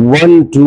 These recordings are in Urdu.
1 to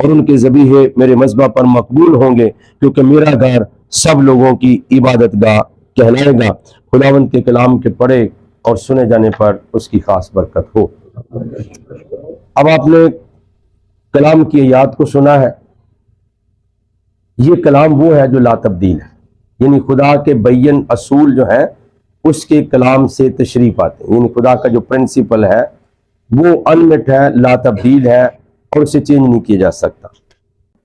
اور ان کے ذبیحے میرے مذبح پر مقبول ہوں گے، کیونکہ میرا گھر سب لوگوں کی عبادت گاہ کہلائے گا۔ خداوند کے کلام کے پڑھے اور سنے جانے پر اس کی خاص برکت ہو۔ اب آپ نے کلام کی آیات کو سنا ہے، یہ کلام وہ ہے جو لا تبدیل ہے، یعنی خدا کے بین اصول جو ہیں اس کے کلام سے تشریف آتے ہیں، یعنی خدا کا جو پرنسپل ہے وہ انمٹ ہے، لا تبدیل ہے اور اسے چینج نہیں کیا جا سکتا۔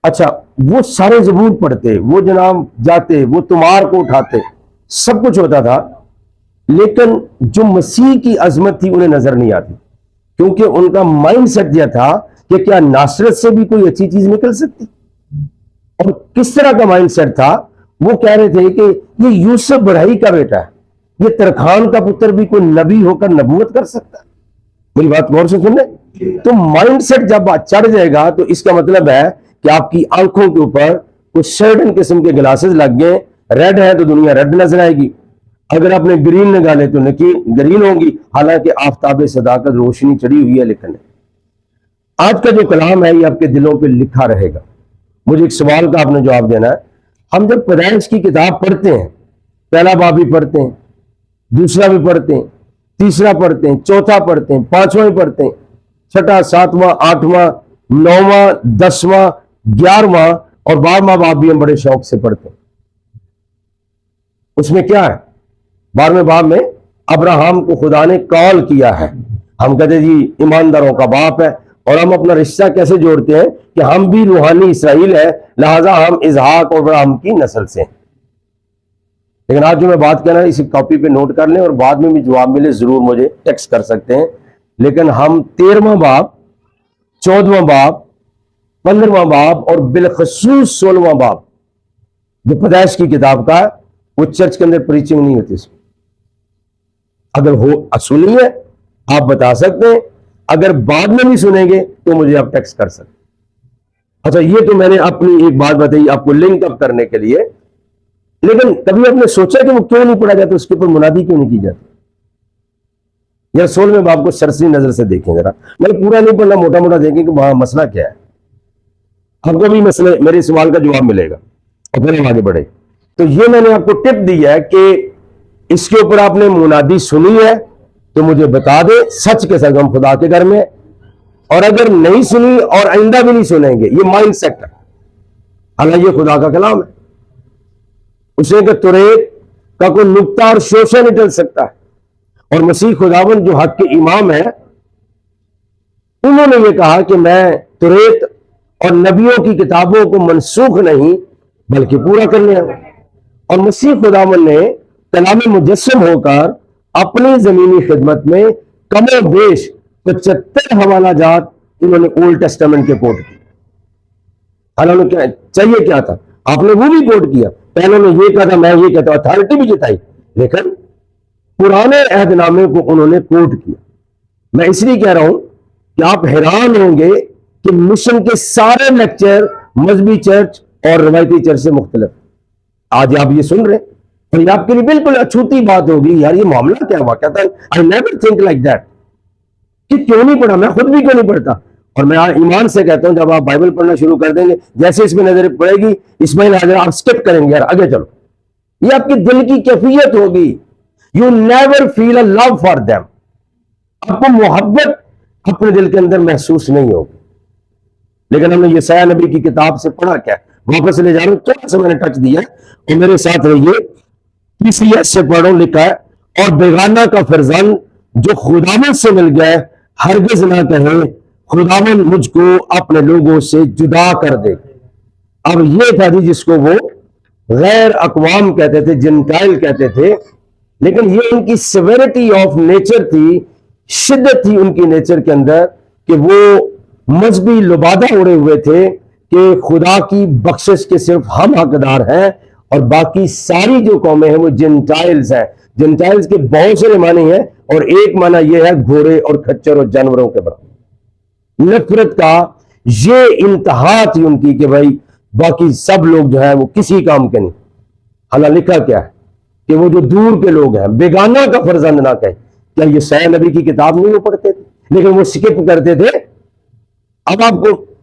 اچھا، وہ سارے زبور پڑھتے، وہ جناب جاتے، وہ تمہار کو اٹھاتے، سب کچھ ہوتا تھا، لیکن جو مسیح کی عظمت تھی انہیں نظر نہیں آتی، کیونکہ ان کا مائنڈ سیٹ یہ تھا کہ کیا ناصرت سے بھی کوئی اچھی چیز نکل سکتی؟ اور کس طرح کا مائنڈ سیٹ تھا؟ وہ کہہ رہے تھے کہ یہ یوسف بڑھائی کا بیٹا ہے، یہ ترخان کا پتر بھی کوئی نبی ہو کر نبوت کر سکتا ہے؟ میری بات غور سے سن لیں۔ تو مائنڈ سیٹ جب چڑھ جائے گا تو اس کا مطلب ہے کہ آپ کی آنکھوں کے اوپر کچھ سرٹن قسم کے گلاسز لگ گئے، ریڈ ہے تو دنیا ریڈ نظر آئے گی، اگر آپ نے گرین نکالے تو گرین ہوگی، حالانکہ آفتاب صداقت روشنی چڑھی ہوئی ہے۔ لیکن آج کا جو کلام ہے یہ آپ کے دلوں پہ لکھا رہے گا۔ مجھے ایک سوال کا آپ نے جواب دینا ہے۔ ہم جب پیدائش کی کتاب پڑھتے ہیں، پہلا باب بھی پڑھتے ہیں، دوسرا بھی پڑھتے ہیں، تیسرا پڑھتے ہیں، چوتھا پڑھتے ہیں، پانچواں بھی پڑھتے ہیں، چھٹا، ساتواں، آٹھواں، نوواں، 10واں، 11واں اور 12واں باب بھی ہم بڑے شوق سے پڑھتے ہیں۔ اس میں کیا ہے؟ 12ویں باب میں ابراہم کو خدا نے کال کیا ہے، ہم کہتے ہیں جی ایمانداروں کا باپ ہے، اور ہم اپنا رشتہ کیسے جوڑتے ہیں کہ ہم بھی روحانی اسرائیل ہے، لہذا ہم اسحاق اور ابراہم کی نسل سے ہیں۔ لیکن آج جو میں بات کہنا ہے اسی کاپی پہ نوٹ کر لیں، اور بعد میں بھی جواب ملے ضرور مجھے ٹیکسٹ کر سکتے ہیں۔ لیکن ہم 13واں باب، 14واں باب، 15واں باب اور بالخصوص 16واں باب جو پیدائش کی کتاب کا ہے، وہ چرچ کے اندر پریچنگ نہیں ہوتی۔ اس میں اگر ہو سنی ہے آپ بتا سکتے ہیں، اگر بعد میں بھی سنیں گے تو مجھے آپ ٹیکسٹ کر سکتے ہیں۔ اچھا، یہ تو میں نے اپنی ایک بات بتائی آپ کو لنک اپ کرنے کے لیے، لیکن کبھی آپ نے سوچا کہ وہ کیوں نہیں پڑھا جاتا، اس کے اوپر منادی کیوں نہیں کی جاتی؟ یا 16ویں باب کو سرسری نظر سے دیکھیں ذرا، میں پورا نہیں پڑھنا، موٹا موٹا دیکھیں کہ وہاں مسئلہ کیا ہے، آپ کو بھی مسئلے میرے سوال کا جواب ملے گا اور پھر ہم آگے بڑھے۔ تو یہ میں نے آپ کو ٹپ دی ہے کہ اس کے اوپر آپ نے منادی سنی ہے تو مجھے بتا دیں، سچ کے ساتھ ہم خدا کے گھر میں، اور اگر نہیں سنی اور آئندہ بھی نہیں سنیں گے، یہ مائنڈ سیٹ ہے، حالانکہ یہ خدا کا کلام ہے۔ اسے کہ توریت کا کوئی نقطہ اور شوشہ نہیں ٹل سکتا ہے، اور مسیح خداوند جو حق کے امام ہے انہوں نے یہ کہا کہ میں توریت اور نبیوں کی کتابوں کو منسوخ نہیں بلکہ پورا کرنے آیا۔ اور مسیح خداوند نے کلام مجسم ہو کر اپنی زمینی خدمت میں کم و بیش 75 حوالہ جات انہوں نے اولڈ ٹیسٹامنٹ کے کوٹ کی۔ حالانکہ کیا چاہیے کیا تھا، آپ نے وہ بھی کوٹ کیا، پہلے نے یہ کہا تھا، میں یہ کہتا ہوں، اتھارٹی بھی جتائی، لیکن پرانے عہد نامے کو انہوں نے کوٹ کیا۔ میں اس لیے کہہ رہا ہوں کہ آپ حیران ہوں گے کہ مشن کے سارے لیکچر مذہبی چرچ اور روایتی چرچ سے مختلف۔ آج آپ یہ سن رہے ہیں اور یہ آپ کے لیے بالکل اچھوتی بات ہوگی، یار یہ معاملہ کیا ہوا، کہتا ہے I never think like that، کہ کیوں نہیں پڑھا، میں خود بھی کیوں نہیں پڑھتا۔ اور میں ایمان سے کہتا ہوں جب آپ بائبل پڑھنا شروع کر دیں گے، جیسے اس میں نظر پڑے گی اسماعیل حاضر، آپ سکپ کریں گے، یار آگے چلو، یہ آپ کی دل کی کیفیت ہوگی۔ You never feel a love for them، آپ کو محبت اپنے دل کے اندر محسوس نہیں ہوگی۔ لیکن ہم نے یسایہ نبی کی کتاب سے پڑھا کیا، واپس لے جا رہا ہوں، تھوڑا سا میں نے ٹچ دیا اور میرے ساتھ رہیے۔ PCS سے پڑھوں، لکھا ہے، اور بیگانہ کا فرزند جو خداوند سے مل گئے ہرگز نہ کہیں خداوند مجھ کو اپنے لوگوں سے جدا کر دے۔ اب یہ تھا جی جس کو وہ غیر اقوام کہتے تھے، جنٹائل کہتے تھے، لیکن یہ ان کی سیویرٹی آف نیچر تھی، شدت تھی ان کی نیچر کے اندر، کہ وہ مذہبی لبادہ اڑے ہوئے تھے کہ خدا کی بخشش کے صرف ہم حقدار ہیں اور باقی ساری جو قومیں ہیں وہ جنٹائلز ہیں۔ جنٹائلز کے بہت سے معنی ہیں، اور ایک معنی یہ ہے گھوڑے اور کھچر اور جانوروں کے برابر۔ نفرت کا یہ انتہا تھی ان کی کہ بھائی باقی سب لوگ جو ہیں وہ کسی کام کے نہیں۔ حالانکہ لکھا کیا ہے کہ وہ جو دور کے لوگ ہیں، بیگانہ کا فرزند نہ کہیں۔ کیا یہ یسایہ نبی کی کتاب نہیں وہ پڑھتے تھے، لیکن وہ سکپ کرتے تھے۔ اب آپ کو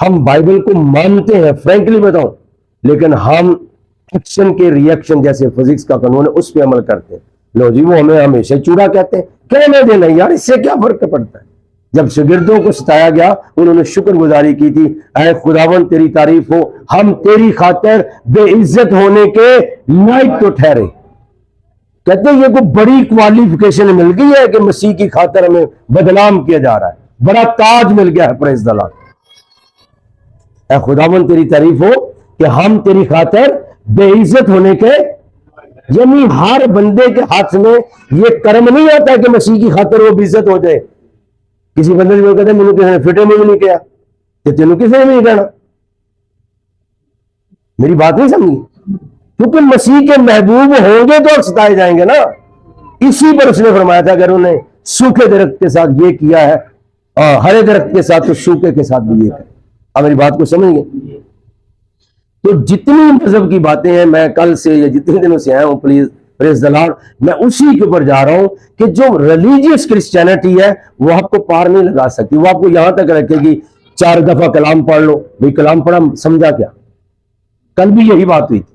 ہم بائبل کو مانتے ہیں فرینکلی بتاؤں، لیکن ہم ایکشن کے ریئیکشن جیسے فزکس کا قانون ہے اس پہ عمل کرتے ہیں. لو جی وہ ہمیں ہمیشہ چوڑا کہتے ہیں، کہنے دینا یار، اس سے کیا فرق پڑتا ہے. جب شاگردوں کو ستایا گیا انہوں نے شکر گزاری کی تھی، اے خداوند تیری تعریف ہو، ہم تیری خاطر بے عزت ہونے کے لائق تو ٹھہرے. کہتے ہیں یہ کوئی بڑی کوالیفیکیشن مل گئی ہے کہ مسیح کی خاطر ہمیں بدنام کیا جا رہا ہے، بڑا تاج مل گیا ہے. پریز دی لارڈ. اے خداوند تیری تعریف ہو کہ ہم تیری خاطر بے عزت ہونے کے، یعنی ہر بندے کے ہاتھ میں یہ کرم نہیں ہوتا کہ مسیح کی خاطر وہ بے عزت ہو جائے. کسی بندے سے کہتے ہیں مجھے کسی نے فٹے میں بھی نہیں کیا، کہ تینوں کسی نے نہیں کہنا. میری بات نہیں سمجھی؟ کیونکہ مسیح کے محبوب ہوں گے تو ستائے جائیں گے نا. اسی پر اس نے فرمایا تھا اگر انہوں نے سوکھے درخت کے ساتھ یہ کیا ہے، ہرے درخت کے ساتھ تو سوکھے کے ساتھ بھی یہ کرے. اب میری بات کو سمجھ گئے؟ تو جتنی مذہب کی باتیں ہیں، میں کل سے یا جتنے دنوں سے آیا ہوں پریز دی لارڈ، میں اسی کے اوپر جا رہا ہوں کہ جو ریلیجیس کرسچینٹی ہے وہ آپ کو پار نہیں لگا سکتی. وہ آپ کو یہاں تک رکھے گی 4 دفعہ کلام پڑھ لو. بھئی کلام پڑھا سمجھا کیا؟ کل بھی یہی بات ہوئی تھی.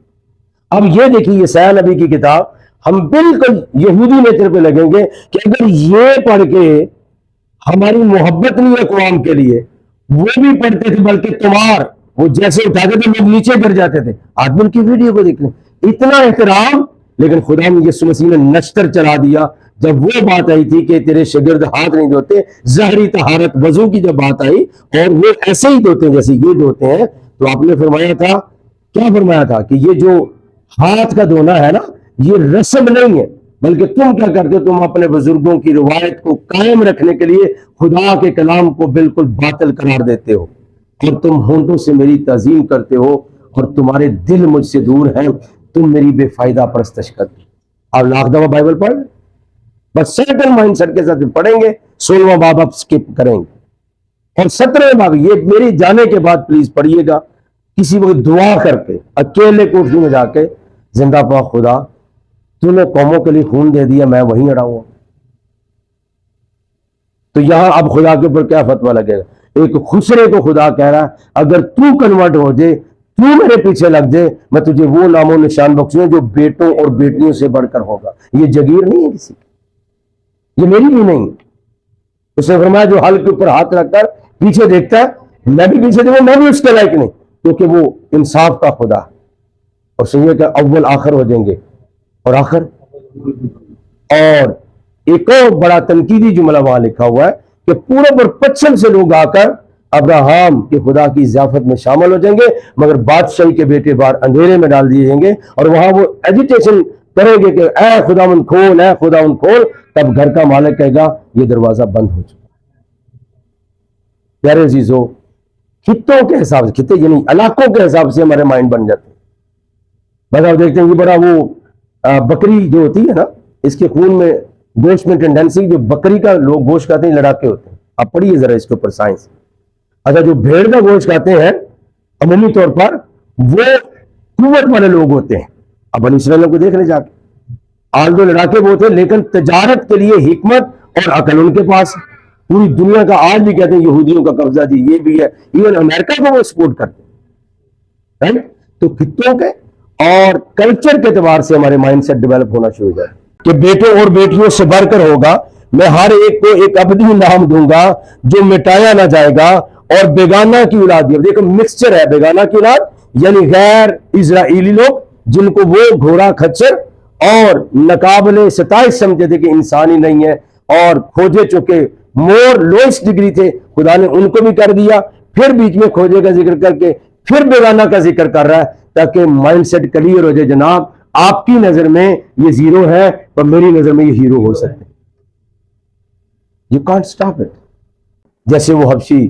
اب یہ دیکھیے یسیاہ نبی کی کتاب، ہم بالکل یہودی نیچر پہ لگیں گے کہ اگر یہ پڑھ کے ہماری محبت نہیں ہے قرآن کے لیے، وہ بھی پڑھتے تھے بلکہ تمہار وہ جیسے اٹھاتے تھے لوگ نیچے گر جاتے تھے. آدمی کی ویڈیو کو دیکھ لیں، اتنا احترام. لیکن خدا نے یسوع مسیح نے نشتر چلا دیا جب وہ بات آئی تھی کہ تیرے شاگرد ہاتھ نہیں دھوتے. ظاہری طہارت وضو کی جب بات آئی اور وہ ایسے ہی دھوتے ہیں جیسے یہ دھوتے ہیں، تو آپ نے فرمایا تھا، کیا فرمایا تھا کہ یہ جو ہاتھ کا دھونا ہے نا یہ رسم نہیں ہے، بلکہ تم کیا کرتے ہو، تم اپنے بزرگوں کی روایت کو قائم رکھنے کے لیے خدا کے کلام کو بالکل باطل قرار دیتے ہو، اور تم ہونٹوں سے میری تعظیم کرتے ہو اور تمہارے دل مجھ سے دور ہیں، تم میری بے فائدہ پرستش کرتے. آپ لاکھ دفعہ بائبل پڑھ بس سیٹل مائنڈ سیٹ کے ساتھ پڑھیں گے. 16واں باب آپ سکپ کریں گے اور 17ویں باب یہ میری جانے کے بعد پلیز پڑھیے گا کسی وقت دعا کر کے اکیلے کوٹھی میں جا کے، زندہ پاک خدا تو نے قوموں کے لیے خون دے دیا، میں وہیں اڑاؤں. تو یہاں اب خدا کے اوپر کیا فتویٰ لگے گا؟ ایک خسرے کو خدا کہہ رہا ہے اگر تو کنورٹ ہو جائے، تو میرے پیچھے لگ جائے، میں تجھے وہ نام و نشان بخشوں جو بیٹوں اور بیٹیوں سے بڑھ کر ہوگا. یہ جگیر نہیں ہے کسی کی، یہ میری بھی نہیں. اس نے فرمایا جو حل کے اوپر ہاتھ رکھ کر پیچھے دیکھتا ہے، میں بھی پیچھے دیکھوں، میں بھی اس کے لائق نہیں، کیونکہ وہ انصاف کا خدا ہے. اور سنیے کہ اول آخر ہو جائیں گے اور آخر. اور ایک اور بڑا تنقیدی جملہ وہاں لکھا ہوا ہے کہ پورب اور پچھم سے لوگ آ کر ابراہم کے خدا کی ضیافت میں شامل ہو جائیں گے، مگر بادشاہی کے بیٹے باہر اندھیرے میں ڈال دیے جائیں گے، اور وہاں وہ ایجیٹیشن کریں گے کہ اے خداوند کھول، اے خداوند کھول. تب گھر کا مالک کہے گا یہ دروازہ بند ہو چکا. پیارے عزیزو، خطوں کے حساب سے، خطے یعنی علاقوں کے حساب سے ہمارے مائنڈ بن جاتے ہیں. بس آپ دیکھتے ہیں یہ بڑا وہ بکری جو ہوتی ہے نا، اس کے خون میں گوشت میں ٹینڈنسی، جو بکری کا لوگ گوشت کھاتے ہیں لڑاکے ہوتے ہیں. آپ پڑھیے ذرا اس کے اوپر سائنس. اچھا جو بھیڑ کا گوشت کھاتے ہیں عمومی طور پر وہ قوت والے لوگ ہوتے ہیں. اب بنی اسرائیل کو دیکھ لیں جا کے، آل دو لڑاکے وہ تھے لیکن تجارت کے لیے حکمت اور عقل ان کے پاس. پوری دنیا کا آج بھی کہتے ہیں یہودیوں کا قبضہ جی یہ بھی ہے، ایون امریکہ کو وہ سپورٹ کرتے ہیں. تو خطوں کے اور کلچر کے اعتبار سے ہمارے مائنڈ سیٹ ڈیولپ ہونا شروع ہو جائے کہ بیٹوں اور بیٹیوں سے بڑھ کر ہوگا. میں ہر ایک کو ایک ابدی نام دوں گا جو مٹایا نہ جائے گا، اور بیگانہ کی اولاد بھی. دیکھو مکسچر ہے، بیگانہ کی اولاد یعنی غیر اسرائیلی لوگ جن کو وہ گھوڑا کھچر اور ناقابل ستائش سمجھتے تھے کہ انسان ہی نہیں ہے، اور کھوجے چکے مور لوئسٹ ڈگری تھے، خدا نے ان کو بھی کر دیا. پھر بیچ میں کھوجے کا ذکر کر کے پھر بیگانہ کا ذکر کر رہا ہے تاکہ مائنڈ سیٹ کلیئر ہو جائے. جناب آپ کی نظر میں یہ زیرو ہے اور میری نظر میں یہ ہیرو ہو سکتے ہیں. You can't stop it. جیسے وہ حبشی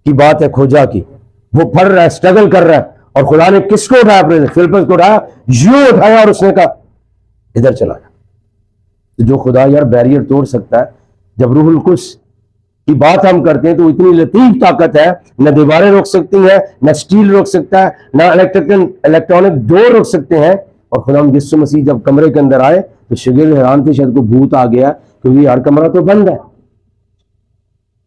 کی بات ہے کھوجا کی، وہ پڑھ رہا ہے، اسٹرگل کر رہا ہے، اور خدا نے کس کو اٹھایا؟ اپنے فلپس کو اٹھایا، یوں اٹھایا اور اس نے کہا ادھر چلا جا. جو خدا یار بیریئر توڑ سکتا ہے، جب روح القدس کی بات ہم کرتے ہیں تو اتنی لطیف طاقت ہے، نہ دیواریں روک سکتی ہیں، نہ سٹیل روک سکتا ہے، نہ الیکٹرانک ڈور روک سکتے ہیں. اور خدا یسوع مسیح جب کمرے کے اندر آئے تو شاگرد حیران تھے شاید کو بھوت آ گیا، کیونکہ ہر کمرہ تو بند ہے.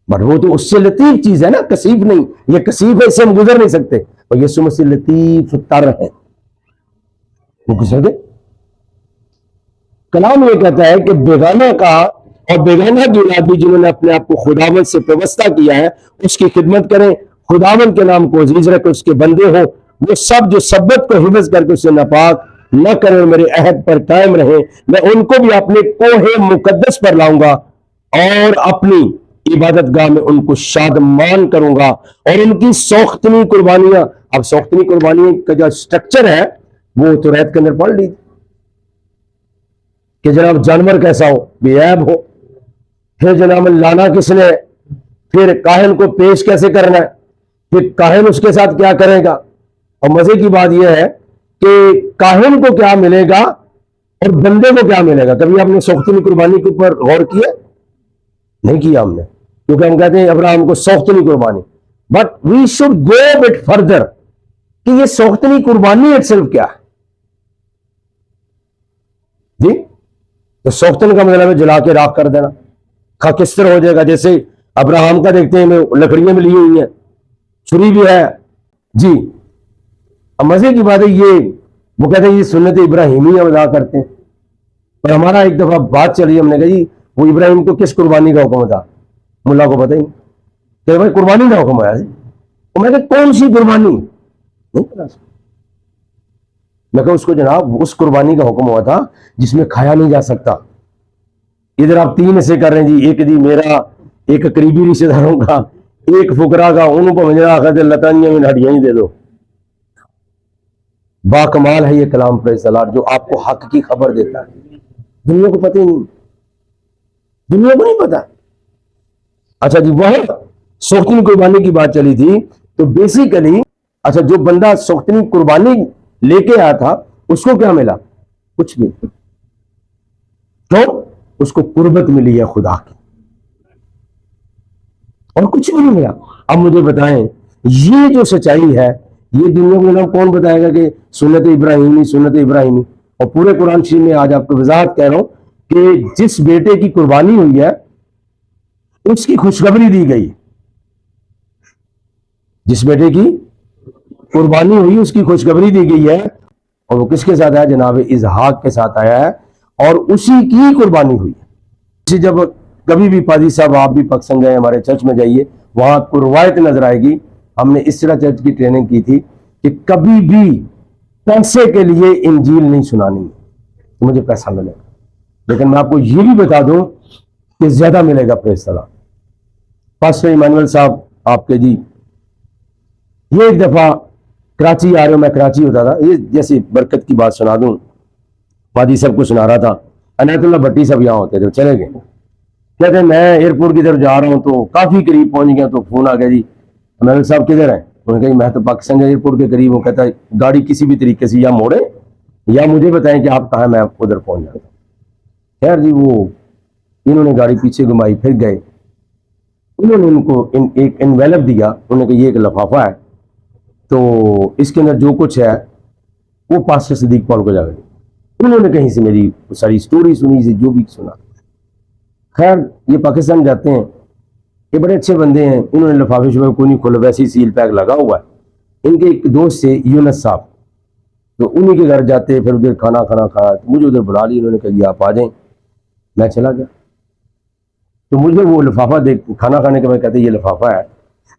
بٹ وہ تو اس سے لطیف چیز ہے نا، کثیف نہیں. یہ کثیف ہے، اس سے ہم گزر نہیں سکتے. اور یسوع مسیح لطیف تر ہے، وہ گزر گئے. کلام یہ کہتا ہے کہ بیگانہ کا اور بیگانہ کی اولاد بھی جنہوں نے اپنے آپ کو خداوند سے پیوستہ کیا ہے اس کی خدمت کریں، خداوند کے نام کو عزیز رکھیں، اس کے بندے ہوں. وہ سب جو سبت کو حفظ کر کے اسے ناپاک نہ کریں، میرے عہد پر قائم رہیں، میں ان کو بھی اپنے کوہ مقدس پر لاؤں گا اور اپنی عبادت گاہ میں ان کو شادمان کروں گا. اور ان کی سوختنی قربانیاں، اب سوختنی قربانی کا جو سٹرکچر ہے وہ تو ریت کے اندر پڑھ لیجیے کہ جناب جانور کیسا ہو، بے عیب ہو. پھر جناب لانا کس نے، پھر کاہن کو پیش کیسے کرنا ہے، پھر کاہن اس کے ساتھ کیا کرے گا. اور مزے کی بات یہ ہے کہ کاہن کو کیا ملے گا اور بندے کو کیا ملے گا. کبھی آپ نے سوختنی قربانی کے اوپر غور کیا؟ نہیں کیا ہم نے، کیونکہ ہم کہتے ہیں ابراہیم کو سوختنی قربانی. But we should go but further کہ یہ سوختنی قربانی اٹ سیلف کیا ہے جی. تو سوختن کا مطلب ہے جلا کے راکھ کر دینا، خاکستر ہو جائے گا. جیسے ابراہیم کا دیکھتے ہیں لکڑیاں بھی لی ہوئی ہیں، چھری بھی ہے جی. اب مزے کی بات ہے یہ وہ کہتے ہیں یہ سنت ابراہیمی ادا کرتے ہیں. اور ہمارا ایک دفعہ بات چلی، ہم نے کہا جی وہ ابراہیم کو کس قربانی کا حکم تھا؟ ملا کو پتہ ہی نہیں کہ بھائی قربانی کا حکم آیا جی. میں کہ کون سی قربانی؟ نہیں پتا. میں کہا اس کو جناب اس قربانی کا حکم ہوا تھا جس میں کھایا نہیں جا سکتا. ادھر آپ تین ایسے کر رہے ہیں جی، ایک جی میرا، ایک قریبی رشتے داروں کا، ایک فقراء کا، انہوں کو مجھے آخر دے لتانیاں میں ہڈیاں ہی دے دو. با کمال ہے یہ کلام پریز دی لارڈ جو آپ کو حق کی خبر دیتا ہے. دنیا کو پتہ ہی نہیں، دنیا کو نہیں پتا. اچھا جی وہاں سوختنی قربانی کی بات چلی تھی تو بیسیکلی اچھا جو بندہ سوختنی قربانی لے کے آیا تھا اس کو کیا ملا؟ کچھ بھی. تو اس کو قربت ملی ہے خدا کی، اور کچھ بھی نہیں ملا. اب مجھے بتائیں یہ جو سچائی ہے یہ دنیا کو نام کون بتائے گا کہ سنت ابراہیمی سنت ابراہیمی. اور پورے قرآن شریف میں آج آپ کو وضاحت کہہ رہا ہوں کہ جس بیٹے کی قربانی ہوئی ہے اس کی خوشخبری دی گئی. جس بیٹے کی قربانی ہوئی اس کی خوشخبری دی گئی ہے، اور وہ کس کے ساتھ آیا؟ جناب اسحاق کے ساتھ آیا ہے، اور اسی کی قربانی ہوئی ہے. اسی جب کبھی بھی پادری صاحب آپ بھی پاکستان گئے ہمارے چرچ میں جائیے، وہاں آپ کو روایت نظر آئے گی. ہم نے اس طرح چرچ کی ٹریننگ کی تھی کہ کبھی بھی پیسے کے لیے انجیل نہیں سنانی ہے مجھے پیسہ ملے گا. لیکن میں آپ کو یہ بھی بتا دوں کہ زیادہ ملے گا. پریز دی لارڈ. پاسٹر ایمانویل صاحب آپ کے جی یہ ایک دفعہ کراچی آ رہے ہو، میں کراچی ہوتا تھا، یہ جیسے برکت کی بات سنا دوں، پادری صاحب کو سنا رہا تھا. عنایت اللہ بھٹی صاحب یہاں ہوتے تھے، چلے گئے. کہتے ہیں میں ایئرپورٹ کی طرف جا رہا ہوں تو کافی قریب پہنچ گیا تو فون آ گیا جی عنایت صاحب کدھر ہیں؟ انہوں نے کہا میں تو پاکستان ایئرپورٹ کے قریب ہوں. کہتا ہے گاڑی کسی بھی طریقے سے یا موڑے یا مجھے بتائیں کہ آپ کہاں، میں ادھر پہنچ جاتا ہوں. خیر جی وہ انہوں نے گاڑی پیچھے گھمائی، پھر گئے. انہوں نے ان کو ایک انویلپ دیا. انہوں نے کہا یہ ایک لفافہ ہے تو اس کے اندر جو کچھ ہے وہ پاسٹر صدیق پال کو جا کر. انہوں نے کہیں سے میری ساری سٹوری سنی سے جو بھی سنا. خیر یہ پاکستان جاتے ہیں، یہ بڑے اچھے بندے ہیں. انہوں نے لفافے شفافے کوئی نہیں کھولا، ویسے ہی سیل پیک لگا ہوا ہے. ان کے ایک دوست سے یونس صاحب، تو انہی کے گھر جاتے پھر ادھر کھانا کھایا. مجھے ادھر بلا لی. انہوں نے کہا جی آپ آ جائیں. میں چلا گیا تو مجھے وہ لفافہ دیکھ کھانا کھانے کے بعد کہتے یہ لفافہ ہے،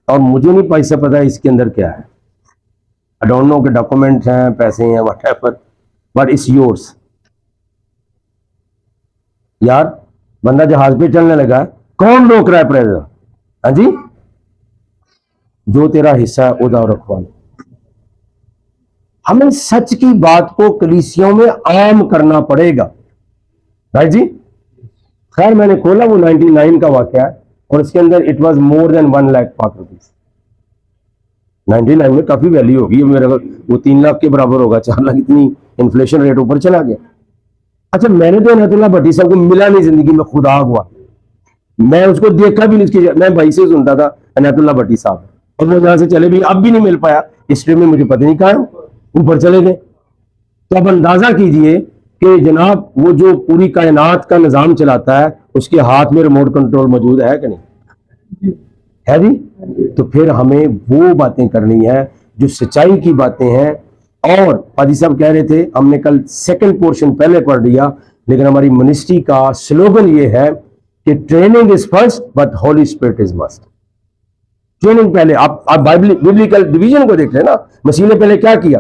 اور مجھے نہیں پیسہ پتا اس کے اندر کیا ہے. I don't know کہ ڈاکومنٹ ہیں، پیسے ہیں، whatever, but it's yours. یار بندہ جہاز پہ چلنے لگا ہے، کون روک رہا ہے پریزر؟ ہاں جی جو تیرا حصہ ہے ادا رکھوا لو. ہمیں سچ کی بات کو کلیسیوں میں عام کرنا پڑے گا بھائی جی. خیر میں نے کھولا وہ 99 کا واقعہ ہے اور اس کے اندر اٹ واز مور دین 1 لاکھ پاک روپیز. 99 میں کافی ویلیو ہوگی میرا، وہ 3 لاکھ کے برابر ہوگا. 4 لاکھ اتنی انفلیشن ریٹ اوپر چلا گیا. اچھا میں نے تو عنایت اللہ بھٹی صاحب کو ملا نہیں زندگی میں، خدا ہوا میں اس کو دیکھا بھی نہیں. میں بھائی سے سنتا تھا عنایت اللہ بھٹی صاحب، اور وہ جہاں سے چلے بھی اب بھی نہیں مل پایا. ہسٹری میں مجھے پتہ نہیں کہاں اوپر چلے گئے. تو اب اندازہ کیجئے کہ جناب وہ جو پوری کائنات کا نظام چلاتا ہے اس کے ہاتھ میں ریموٹ کنٹرول موجود ہے کہ نہیں؟ ہے جی. تو پھر ہمیں وہ باتیں کرنی ہے جو سچائی کی باتیں ہیں. اور قاضی صاحب کہہ رہے تھے, ہم نے کل سیکنڈ پورشن پہلے پڑھ لیا, لیکن ہماری منسٹری کا سلوگن یہ ہے کہ training is first but holy spirit is must. Training پہلے. آپ بائبلیکل ڈویژن کو دیکھ رہے ہیں نا, مسیح نے پہلے کیا کیا,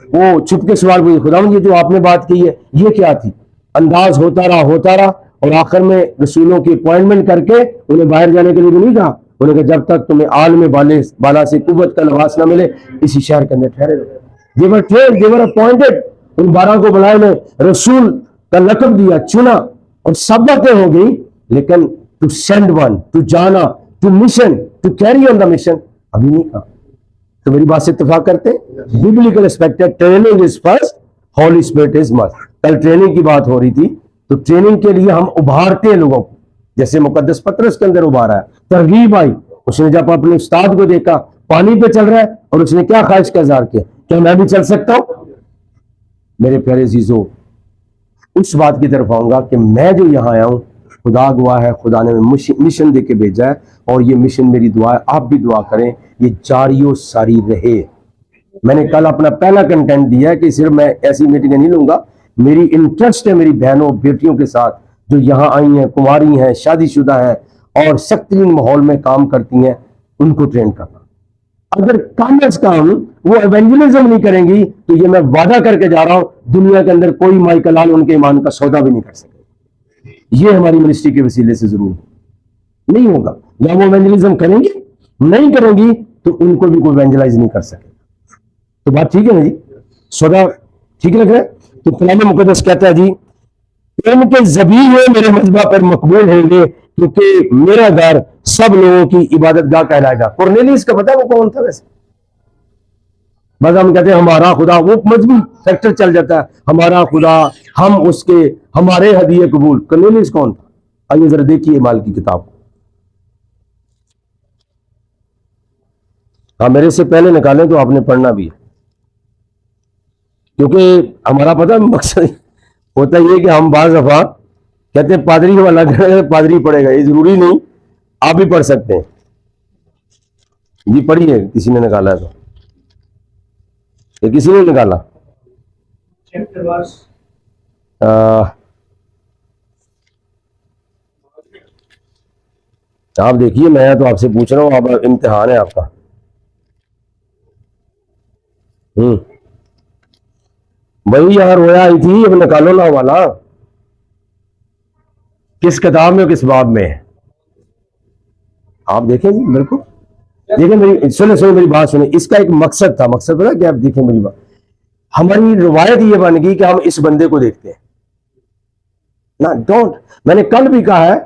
وہ چھپ کے سوال پوچھے, خداوند یہ جو آپ نے بات کی ہے یہ کیا تھی. انداز ہوتا رہا, اور آخر میں رسولوں کی اپوائنٹمنٹ کر کے انہیں باہر جانے کے لیے بھی نہیں کہا. انہوں نے کہا جب تک تمہیں عالم بالا سے قوت کا لباس نہ ملے اسی شہر کے اندر ٹھہرے رہو. They were trained, they were appointed. ان 12 کو بلائے میں رسول کا لقب دیا, چنا, اور سب باتیں ہو گئی, لیکن to send one, to جانا, to mission, to carry on the mission ابھی نہیں کہا. تو میری بات سے اتفاق کرتے ہیں, biblical aspect ہے, training is first, Holy Spirit is must. کل ٹریننگ کی بات ہو رہی تھی, تو ٹریننگ کے لیے ہم ابھارتے ہیں لوگوں کو, جیسے مقدس پطرس کے اندر ابھارا ہے, ترغیب آئی. اس نے جب اپنے استاد کو دیکھا پانی پہ چل رہا ہے, اور اس نے کیا خواہش کا اظہار کیا, کیا میں بھی چل سکتا ہوں. میرے پیارے عزیزو, اس بات کی طرف آؤں گا کہ میں جو یہاں آیا ہوں, خدا گواہ ہے, خدا نے مشن دے کے بھیجا ہے, اور یہ مشن میری دعا ہے, آپ بھی دعا کریں یہ جاری و ساری رہے. میں نے کل اپنا پہلا کنٹینٹ دیا ہے کہ صرف میں ایسی میٹنگیں نہیں لوں گا, میری انٹرسٹ ہے میری بہنوں بیٹیوں کے ساتھ جو یہاں آئی ہیں, کنواری ہیں, شادی شدہ ہیں, اور سخت ترین ماحول میں کام کرتی ہیں, ان کو ٹرین کرنا. اگر کم از کم وہ ایونجلزم نہیں کریں گی تو یہ میں وعدہ کر کے جا رہا ہوں, دنیا کے اندر کوئی مائیکل لال ان کے ایمان کا سودا بھی نہیں کر سکے. یہ ہماری منسٹری کے وسیلے سے ضرور نہیں ہوگا. یا وہ ایونجلزم کریں گی, نہیں کریں گی تو ان کو بھی کوئی ایونجلائز نہیں کر سکے. تو بات ٹھیک ہے نا جی, سودا ٹھیک لگ رہا ہے. تو کلام مقدس کہتا ہے جی, ان کے ذبیحے میرے مذبح پر مقبول ہوں گے کیونکہ میرا گھر سب لوگوں کی عبادت گاہ کہلائے گا. کورنیلیس کا پتا ہے وہ کون تھا ویسے؟ بس ہم کہتے ہیں ہمارا خدا, وہ مذہبی فیکٹر چل جاتا ہے, ہمارا خدا, ہم اس کے, ہمارے ہدیے قبول. کورنیلیس کون تھا؟ آئیے ذرا دیکھیے مال کی کتاب کو. ہاں میرے سے پہلے نکالیں تو آپ نے پڑھنا بھی ہے, کیونکہ ہمارا پتہ مقصد ہوتا یہ کہ ہم بعض دفعہ کہتے ہیں پادری والا پادری پڑھے گا, یہ ضروری نہیں, آپ بھی پڑھ سکتے ہیں. جی پڑھیے, کسی نے نکالا ہے تو, یہ کسی نے نکالا. آپ دیکھیے, میں تو آپ سے پوچھ رہا ہوں, آپ امتحان ہے آپ کا. بھائی یہاں رویا آئی تھی, اب نکالو نا والا, کس کتاب میں کس باب میں. آپ دیکھیں جی, بالکل دیکھیں, میری سنیں میری بات سنیں. اس کا ایک مقصد تھا, مقصد پتا کہ آپ دیکھیں میری بات, ہماری روایت یہ بن گئی کہ ہم اس بندے کو دیکھتے ہیں نا. ڈونٹ, میں نے کل بھی کہا ہے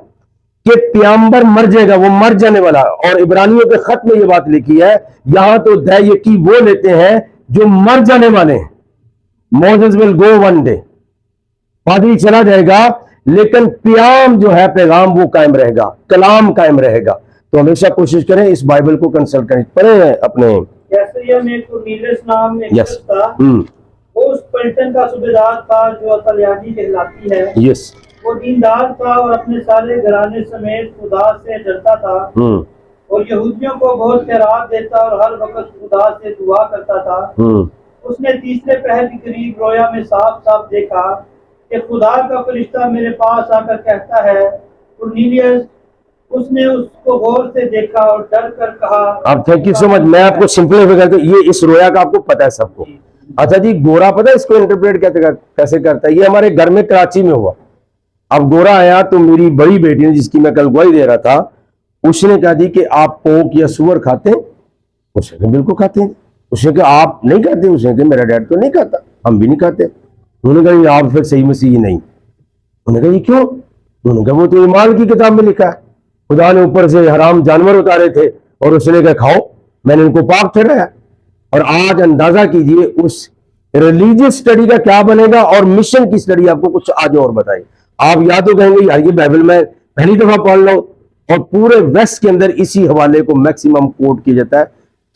کہ پیامبر مر جائے گا, وہ مر جانے والا. اور عبرانیوں کے خط میں یہ بات لکھی ہے, یہاں تو دے یقین وہ لیتے ہیں جو مر جانے والے ہیں. موسیس ول گو ون ڈے, پادری چلا جائے گا, لیکن پیام جو ہے, پیغام وہ قائم رہے گا, کلام قائم رہے گا. تو ہمیشہ کوشش کریں اس بائبل کو کنسلٹ کریں, پڑھیں اپنے. کیسریا میں کورنیلیس نام ایک شخص تھا, وہ اس پلٹن کا صوبیدار تھا جو طلیانی کہلاتی ہے. وہ دیندار تھا اور اپنے سارے گھرانے سمیت خدا سے ڈرتا تھا, اور یہودیوں کو بہت خیرات دیتا اور ہر وقت خدا سے دعا کرتا تھا. اس نے تیسرے پہر کے قریب رویا میں صاف صاف دیکھا کہ خدا کا فرشتہ میرے پاس آ کر کہتا ہے, کورنیلیس. اس نے اس کو غور سے دیکھا اور ڈر کر کہا. اب تھینک یو سو مچ. میں آپ کو سمپلیفائی کرتا ہوں, یہ اس رویا کا آپ کو پتا ہے سب کو. اچھا جی, گورا پتا ہے اس کو انٹرپریٹ کیسے کرتا ہے؟ یہ ہمارے گھر میں کراچی میں ہوا. اب گورا آیا تو میری بڑی بیٹی نے, جس کی میں کل گواہی دے رہا تھا, اس نے کہا دی کہ آپ پوک یا سور کھاتے ہیں؟ اس نے کہا بالکل کھاتے ہیں. اس نے کہا آپ نہیں کھاتے؟ اس نے کہا میرا ڈیڈ تو نہیں کھاتا, ہم بھی نہیں کھاتے. انہوں نے کہا یہ آپ پھر صحیح مسیحی نہیں. انہوں نے کہا یہ کیوں؟ انہوں نے کہا وہ تو ایمان کی کتاب میں لکھا ہے, خدا نے اوپر سے حرام جانور اتارے تھے اور اس نے کہا کھاؤ, میں نے ان کو پاک ٹھہرایا. اور آج اندازہ کیجئے اس ریلیجیس اسٹڈی کا کیا بنے گا, اور مشن کی اسٹڈی آپ کو کچھ آج اور بتائیں. آپ یا تو کہیں گے یار یہ بائبل میں پہلی دفعہ پڑھ لو, اور پورے ویسٹ کے اندر اسی حوالے کو میکسیمم کوٹ کیا جاتا ہے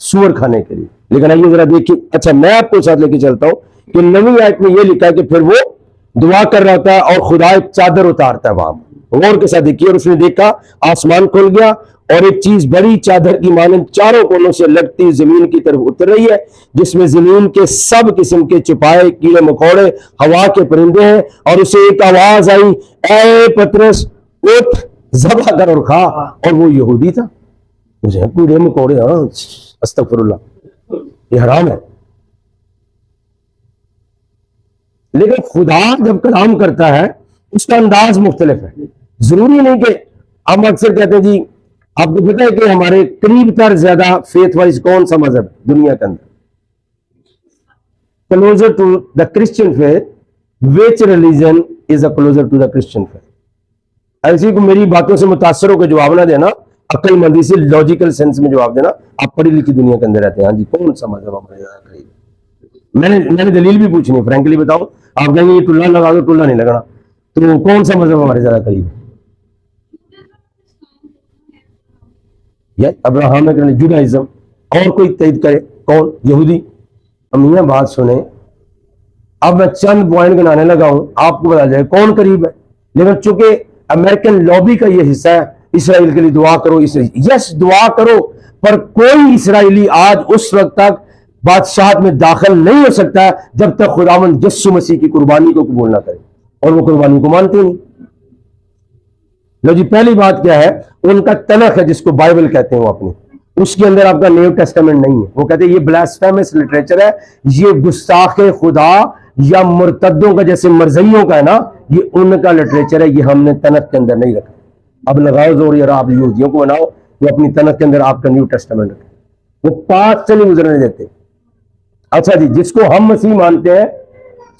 سور کھانے کے لیے. لیکن آئیے ذرا دیکھیے. اچھا میں آپ کو ساتھ لے کے چلتا ہوں کہ نویں آیت میں یہ لکھا ہے کہ پھر وہ دعا کر رہا تھا اور خدا ایک چادر اتارتا ہے وہاں. غور کے ساتھ دیکھیے, اور اس نے دیکھا آسمان کھل گیا اور ایک چیز بڑی چادر کی مانند چاروں کونوں سے لگتی زمین کی طرف اتر رہی ہے، جس میں زمین کے سب قسم کے چھپائے کیڑے مکوڑے ہوا کے پرندے ہیں، اور اسے ایک آواز آئی، اے پطرس اٹھ ذبح کر اور کھا، اور وہ یہودی تھا۔ مجھے کیڑے مکوڑے، ہاں استغفر اللہ، یہ حرام ہے۔ لیکن خدا جب کلام کرتا ہے اس کا انداز مختلف ہے، ضروری نہیں کہ ہم اکثر کہتے ہیں جی آپ کو پتا ہے کہ ہمارے قریب تر زیادہ فیتھ وائز کون سا مذہب دنیا کے اندر؟ Closer to the Christian faith, which religion is a closer to the Christian faith? ایسی کو میری باتوں سے متاثر ہو کے جواب نہ دینا، عقل مندی سے لاجیکل سینس میں جواب دینا۔ آپ پڑھی لکھی دنیا کے اندر رہتے ہیں، ہاں جی کون سا مذہب ہمارے زیادہ قریب؟ میں نے دلیل بھی پوچھنی، فرینکلی بتاؤ، آپ کہیں گے یہ ٹلہ لگا دو، ٹلہ نہیں لگنا، تو کون سا مذہب ہمارے زیادہ قریب ہے؟ یا ابراہم جوڈائزم، اور کوئی تائید کرے؟ کون؟ یہودی۔ میاں بات سنیں، اب میں چند پوائنٹ گنانے لگا ہوں، آپ کو بتا جائے کون قریب ہے۔ لیکن چونکہ امریکن لابی کا یہ حصہ ہے، اسرائیل کے لیے دعا کرو، یس دعا کرو، پر کوئی اسرائیلی آج اس وقت تک بادشاہت میں داخل نہیں ہو سکتا جب تک خداوند یسوع مسیح کی قربانی کو قبول نہ کرے، اور وہ قربانی کو مانتے نہیں۔ لو جی، پہلی بات کیا ہے؟ ان کا تنخ ہے جس کو بائبل کہتے ہیں، وہ اپنی اس کے اندر آپ کا نیو ٹیسٹامنٹ نہیں ہے۔ وہ کہتے ہیں یہ بلاسفیمس لٹریچر ہے، یہ گستاخ خدا یا مرتدوں کا جیسے مرزیوں کا ہے نا، یہ ان کا لٹریچر ہے، یہ ہم نے تنخ کے اندر نہیں رکھا۔ اب لگاؤ زور یار، آپ یہودیوں کو بناؤ وہ اپنی تنخ کے اندر آپ کا نیو ٹیسٹامنٹ رکھے، وہ پاس سے نہیں گزرنے دیتے۔ اچھا جی، جس کو ہم مسیح مانتے ہیں،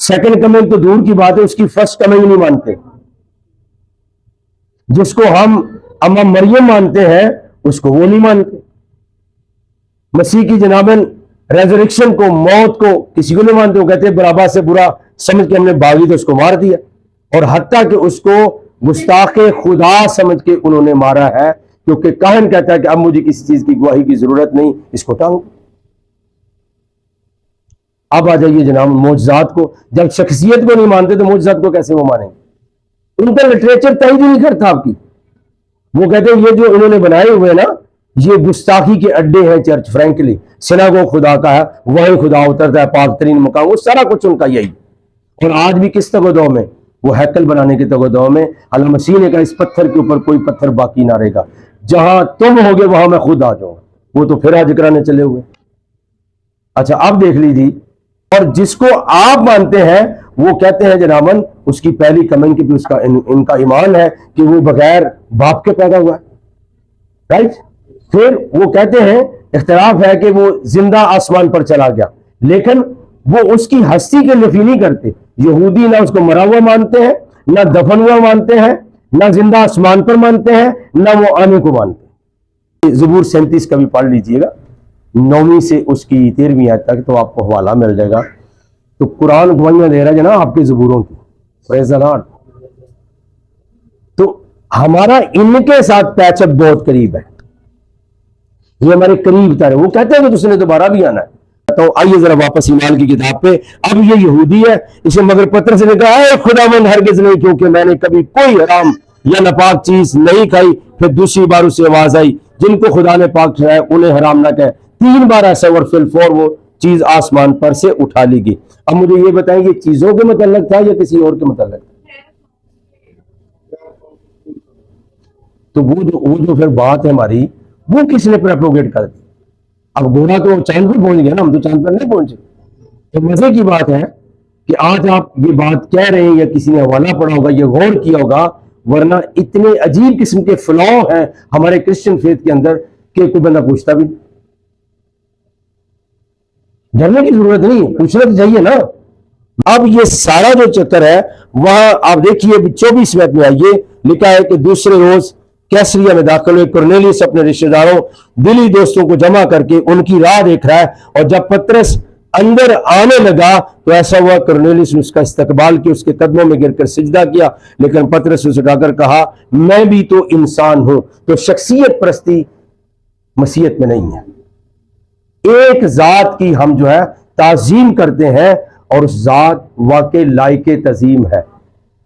سیکنڈ کمنگ تو دور کی بات ہے، اس کی فرسٹ کمنگ نہیں مانتے۔ جس کو ہم اما مریم مانتے ہیں اس کو وہ نہیں مانتے۔ مسیح کی جنابن ریزریکشن کو، موت کو کسی کو نہیں مانتے، وہ کہتے ہیں برابا سے برا سمجھ کے ہم نے باغی تو اس کو مار دیا، اور حتیٰ کہ اس کو گستاخ خدا سمجھ کے انہوں نے مارا ہے، کیونکہ کاہن کہتا ہے کہ اب مجھے کسی چیز کی گواہی کی ضرورت نہیں، اس کو ٹانگو۔ اب آ جائیے جناب معجزات کو، جب شخصیت کو نہیں مانتے تو معجزات کو کیسے وہ مانیں گے؟ ان کا لٹریچر تائید نہیں کرتا آپ کی۔ وہ کہتے ہیں یہ جو انہوں نے بنائے ہوئے نا، یہ گستاخی کے اڈے ہیں چرچ، فرینکلی سناگوگ خدا کا ہے، وہی خدا اترتا ہے، پاک ترین مقام، وہ سارا کچھ ان کا یہی۔ اور آج بھی کس تگودو میں؟ وہ ہیکل بنانے کے تگودو میں۔ اللہ مسیح نے کہا اس پتھر کے اوپر کوئی پتھر باقی نہ رہے گا، جہاں تم ہوگے وہاں میں خود آ جاؤں گا۔ وہ تو پھر حج کرانے چلے ہوئے۔ اچھا اب دیکھ لیجیے، اور جس کو آپ مانتے ہیں وہ کہتے ہیں جنابن اس کی پہلی کمنگ کی بھی اس کا ان کا ایمان ہے کہ وہ بغیر باپ کے پیدا ہوا ہے، رائٹ؟ پھر وہ کہتے ہیں اختلاف ہے کہ وہ زندہ آسمان پر چلا گیا، لیکن وہ اس کی ہستی کے نفی نہیں کرتے۔ یہودی نہ اس کو مرا ہوا مانتے ہیں، نہ دفن ہوا مانتے ہیں، نہ زندہ آسمان پر مانتے ہیں، نہ وہ آنے کو مانتے ہیں۔ زبور 37 کا بھی پڑھ لیجئے گا، 9ویں سے اس کی 13ویں آیت تک، تو آپ کو حوالہ مل جائے گا۔ تو قرآن گواہیاں دے رہا ہے نا آپ کے زبوروں کی، پریز دی لارڈ۔ تو ہمارا ان کے ساتھ پیچ اپ بہت قریب ہے، یہ ہمارے قریب تر ہے۔ وہ کہتے ہیں کہ تس نے دوبارہ بھی آنا ہے۔ تو آئیے ذرا واپس ایمان کی کتاب پہ۔ اب یہ یہودی ہے، اسے مگر پترس نے کہا اے خداوند ہرگز نہیں، کیونکہ میں نے کبھی کوئی حرام یا ناپاک چیز نہیں کھائی۔ پھر دوسری بار اسے آواز آئی، جن کو خدا نے پاک ٹھہرایا انہیں حرام نہ کہے۔ 3 بار ایسا، اور فی الفور وہ چیز آسمان پر سے اٹھا لی گئی۔ اب مجھے یہ بتائیں یہ چیزوں کے متعلق تھا یا کسی اور کے متعلق؟ تو وہ جو پھر بات ہے ہماری، وہ کس نے پروپیگیٹ کر دی؟ اب گورا تو چاند پر پہنچ گیا نا، ہم تو چاند پر نہیں پہنچے۔ تو مزے کی بات ہے کہ آج آپ یہ بات کہہ رہے ہیں یا کسی نے حوالہ پڑھا ہوگا، یہ غور کیا ہوگا، ورنہ اتنے عجیب قسم کے فلاؤ ہیں ہمارے کرسچن فیتھ کے اندر کہ کوئی بندہ پوچھتا بھی نہیں۔ ڈرنے کی ضرورت نہیں، پوچھنا تو چاہیے نا۔ اب یہ سارا جو چکر ہے وہاں آپ دیکھیے 24 میں آئیے، لکھا ہے کہ دوسرے روز کیسریا میں داخل ہوئے، کرنیلیس اپنے رشتہ داروں دلی دوستوں کو جمع کر کے ان کی راہ دیکھ رہا ہے، اور جب پترس اندر آنے لگا تو ایسا ہوا کرنیلیس نے اس کا استقبال کیا، اس کے قدموں میں گر کر سجدہ کیا، لیکن پترس نے اٹھا کر کہا میں بھی تو انسان ہوں۔ تو شخصیت پرستی مسیحیت میں نہیں ہے، ایک ذات کی ہم جو ہے تعظیم کرتے ہیں، اور اس ذات واقع لائق تعظیم ہے۔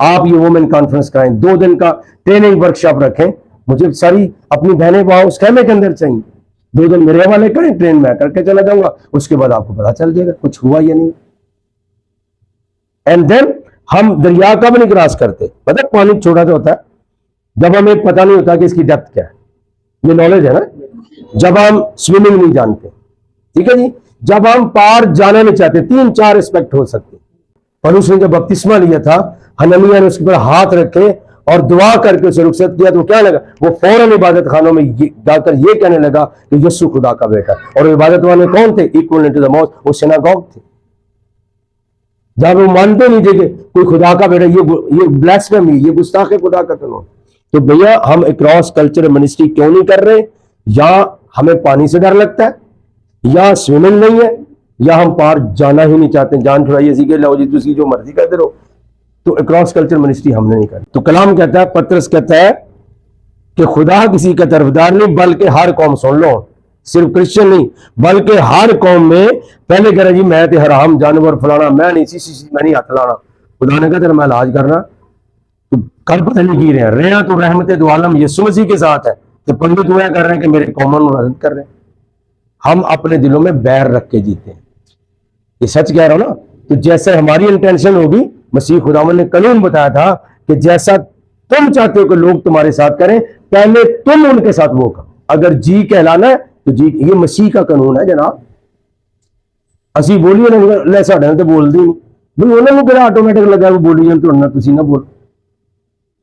آپ یہ وومن کانفرنس کرائیں, 2 دن کا ٹریننگ ورکشاپ رکھیں, مجھے ساری اپنی بہنیں وہاں اس خیمے کے اندر چاہیے, 2 دن میرے حوالے کریں, ٹرین میں کر کے چلا جاؤں گا, اس کے بعد آپ کو پتا چل جائے گا کچھ ہوا یا نہیں. اینڈ دین ہم دریا کب نہیں کراس کرتے, پتہ پانی چھوٹا سا ہوتا ہے جب ہمیں پتہ نہیں ہوتا کہ اس کی ڈیپتھ کیا ہے, یہ نالج ہے نا, جب ہم سوئمنگ نہیں جانتے, ٹھیک ہے جی, جب ہم پار جانا نہیں چاہتے, 3-4 اسپیکٹ ہو سکتے. پولس نے جب بپتسمہ لیا تھا, حنانیہ نے اس کے پر ہاتھ رکھے اور دعا کر کے اسے رخصت کیا, تو کیا لگا, وہ فوراً عبادت خانوں میں جا کر یہ کہنے لگا کہ یسوع خدا کا بیٹا. اور عبادت والے کون تھے, ایکویلنٹ ٹو دی موت, وہ سیناگوگ تھے. جب وہ مانتے نہیں تھے کہ کوئی خدا کا بیٹا, یہ بلاسفیمی, یہ گستاخ خدا کا قانون. تو بھیا ہم اکراس کلچر منسٹری کیوں نہیں کر رہے, یا ہمیں پانی سے ڈر لگتا ہے, یا سوئمنگ نہیں ہے, یا ہم پار جانا ہی نہیں چاہتے, جان چھڑائیے اسی کے لو جی تسی جو مرضی کرتے رہو. تو اکراس کلچر منسٹری ہم نے نہیں کرنی. تو کلام کہتا ہے, پطرس کہتا ہے کہ خدا کسی کا طرفدار نہیں بلکہ ہر قوم, سن لو, صرف کرسچن نہیں بلکہ ہر قوم میں. پہلے کہہ رہے جی میں تے حرام جانور فلانا, میں نہیں میں نہیں ہاتھ لانا. خدا نے کہا تیرا میں علاج کرنا, تو کل پتہ نہیں کی رہے ہیں تو رحمت دو عالم یسوع مسیح کے ساتھ ہے, تو پنڈت دعا کر رہے ہیں کہ میرے قوموں کو مدد کر رہے ہیں. ہم اپنے دلوں میں بیر رکھ کے جیتے ہیں, یہ سچ کہہ رہا ہوں نا. تو جیسے ہماری انٹینشن ہوگی, مسیح خداوند نے قانون بتایا تھا کہ جیسا تم چاہتے ہو کہ لوگ تمہارے ساتھ کریں, پہلے تم ان کے ساتھ وہ کرو. اگر جی کہلانا ہے تو جی, یہ مسیح کا قانون ہے جناب. اسی بولیے نا ساڈے تو بول دی بھائی, انہوں نے کہا آٹومیٹک لگا وہ بولی جان, تو تسی نہ بول.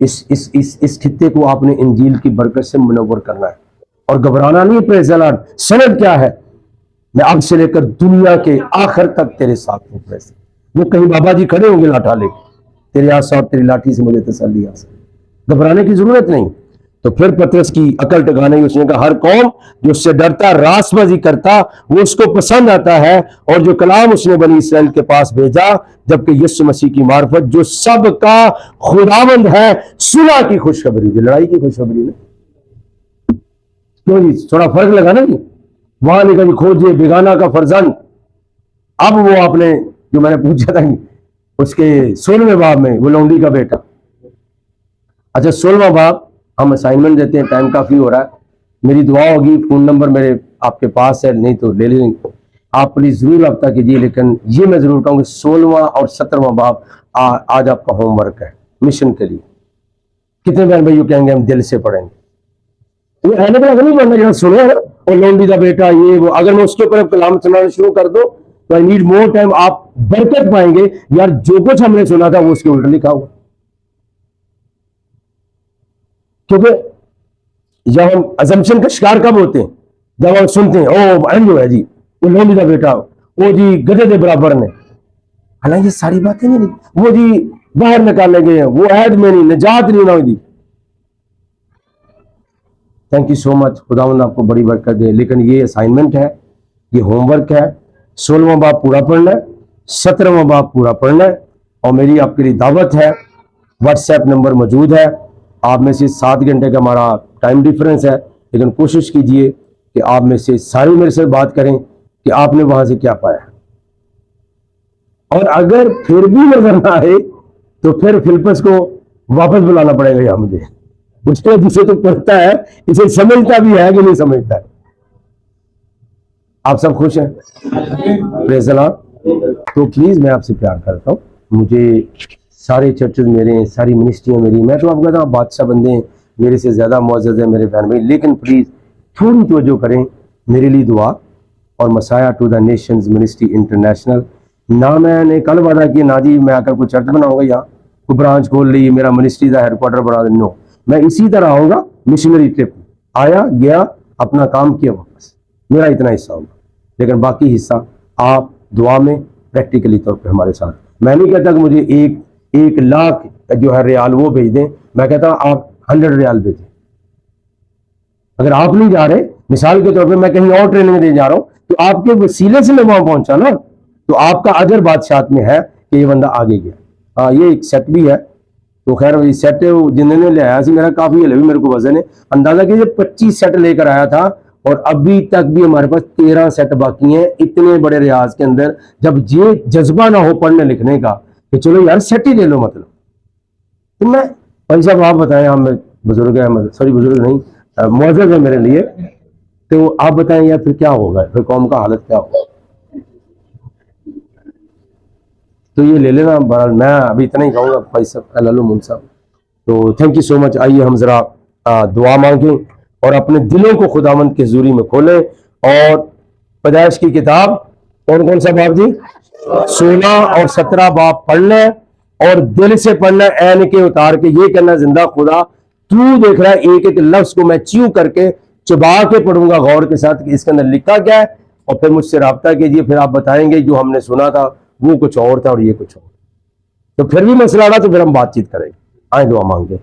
اس خطے کو آپ نے انجیل کی برکت سے منور کرنا ہے اور گھبرانا نہیں. پریز دی لارڈ. سند کیا ہے, میں اب سے لے کر دنیا کے آخر تک تیرے ساتھ ہوں. پریز, وہ کہیں بابا جی کھڑے ہوں گے لاٹھا لے کے, تیرے آس اور تیری لاٹھی سے مجھے تسلی حاصل, گھبرانے کی ضرورت نہیں. تو پھر پطرس کی عقل ٹکانے کی, اس نے کہا ہر قوم جو اس سے ڈرتا, راست بازی کرتا, وہ اس کو پسند آتا ہے. اور جو کلام اس نے بنی اسرائیل کے پاس بھیجا, جبکہ یسوع مسیح کی معرفت جو سب کا خداوند ہے, صلح کی خوشخبری دی, لڑائی کی خوشخبری نہیں. کیوں جی, تھوڑا فرق لگا نا جی. وہاں لکھا جی کھوجے بیگانہ کا فرزند. اب وہ آپ نے جو میں نے پوچھا تھا اس کے 16ویں باب میں, وہ لونڈی کا بیٹا. اچھا 16واں باب ہم اسائنمنٹ دیتے ہیں, ٹائم کافی ہو رہا ہے. میری دعا ہوگی, فون نمبر میرے آپ کے پاس ہے, نہیں تو لے لیں, آپ پلیز ضرور رابطہ کیجیے. لیکن یہ میں ضرور کہوں گی 16واں اور 17واں باب آج آپ کا ہوم ورک ہے مشن کے لیے. کتنے بہن بھائیوں کہیں گے ہم دل سے پڑھیں گے. یہ اینک لگا نہیں پڑھنا, جہاں سنے ہے اور لونڈی کا بیٹا یہ وہ, اگر میں اس کے اوپر کلام سنانا شروع کر دو تو آئی نیڈ مور ٹائم. آپ برکت پائیں گے یار, جو کچھ ہم نے سنا تھا وہ اس کے الٹا لکھا ہوا. کیونکہ جب ہم ازمپشن کا شکار کب ہوتے ہیں, جب ہم سنتے ہیں او اینڈ ہے جی وہ لونڈی کا بیٹا, وہ جی گدھے کے برابر نے. حالانکہ یہ ساری باتیں نہیں, وہ جی باہر نکالنے گئے ہیں, وہ عہد میں نہیں, نجات نہیں نہ ہوئی. تھینک یو سو مچ, خداوند آپ کو بڑی برکت دے. لیکن یہ اسائنمنٹ ہے, یہ ہوم ورک ہے. 16واں باب پورا پڑھنا ہے, 17واں باب پورا پڑھنا ہے. اور میری آپ کے لیے دعوت ہے, واٹس ایپ نمبر موجود ہے. آپ میں سے 7 گھنٹے کا ہمارا ٹائم ڈیفرنس ہے, لیکن کوشش کیجئے کہ آپ میں سے سارے میرے سے بات کریں کہ آپ نے وہاں سے کیا پایا. اور اگر پھر بھی نظر نہ آئے تو پھر فلپس کو واپس بلانا پڑے گا. یا مجھے اس کو جسے تو پڑھتا ہے اسے سمجھتا بھی ہے کہ نہیں سمجھتا ہے. آپ سب خوش ہیں؟ پریز دی لارڈ. تو پلیز میں آپ سے پیار کرتا ہوں. مجھے سارے چرچز میرے ہیں, ساری منسٹریاں میری, میں تو آپ کہتا ہوں بادشاہ بندے ہیں, میرے سے زیادہ معزز ہیں میرے بہن بھائی. لیکن پلیز تھوڑی توجہ کریں, میرے لیے دعا. اور Messiah to the nations ministry international, نہ میں نے کل وعدہ کیا نہ جی میں آ کر کوئی چرچ بناؤں گا یا کوئی برانچ کھول لی, میرا منسٹری کا ہیڈ کوارٹر بنا دیں. نو, میں اسی طرح آؤں گا مشنری ٹرپ, آیا گیا اپنا کام کیا واپس, میرا اتنا حصہ ہوگا. لیکن باقی حصہ آپ دعا میں پریکٹیکلی طور پہ ہمارے ساتھ. میں نہیں کہتا کہ مجھے 1 لاکھ جو ہے ریال وہ بھیج دیں, میں کہتا ہوں آپ 100 ریال بھیجیں. اگر آپ نہیں جا رہے, مثال کے طور پہ میں کہیں اور ٹریننگ دے جا رہا ہوں, تو آپ کے وسیلے سے میں وہاں پہنچا نا, تو آپ کا اجر بادشاہت میں ہے کہ یہ بندہ آگے گیا. ہاں یہ ایک سیٹ بھی ہے. تو خیر یہ سیٹ جن نے لے آیا سی, میرا کافی ہلے بھی میرے کو وزن ہے. اندازہ کیجیے 25 سیٹ لے کر آیا تھا, اور ابھی تک بھی ہمارے پاس 13 سیٹ باقی ہیں. اتنے بڑے ریاض کے اندر جب یہ جذبہ نہ ہو پڑھنے لکھنے کا کہ چلو یار سیٹ ہی لے لو, مطلب تو میں بھائی صاحب آپ بتائیں, ہم بزرگ ہیں, سوری بزرگ نہیں معزز ہے میرے لیے, تو آپ بتائیں یار پھر کیا ہوگا, پھر قوم کا حالت کیا ہوگا. تو یہ لے لینا, بہرحال میں ابھی اتنا ہی کہوں گا بھائی صاحب مون صاحب. تو تھینک یو سو مچ. آئیے ہم ذرا دعا مانگیں اور اپنے دلوں کو خداوند کی حضوری میں کھولیں, اور پیدائش کی کتاب کون کون سا باب جی, 16 اور 17 باب پڑھ لیں, اور دل سے پڑھنا, عین کے اتار کے یہ کہنا زندہ خدا تو دیکھ رہا ہے, ایک ایک لفظ کو میں چیو کر کے چبا کے پڑھوں گا غور کے ساتھ کہ اس کے اندر لکھا کیا ہے, اور پھر مجھ سے رابطہ کیجیے. پھر آپ بتائیں گے جو ہم نے سنا تھا وہ کچھ اور تھا اور یہ کچھ اور. تو پھر بھی مسئلہ آ رہا تو پھر ہم بات چیت کریں گے. آئیں دعا مانگیں.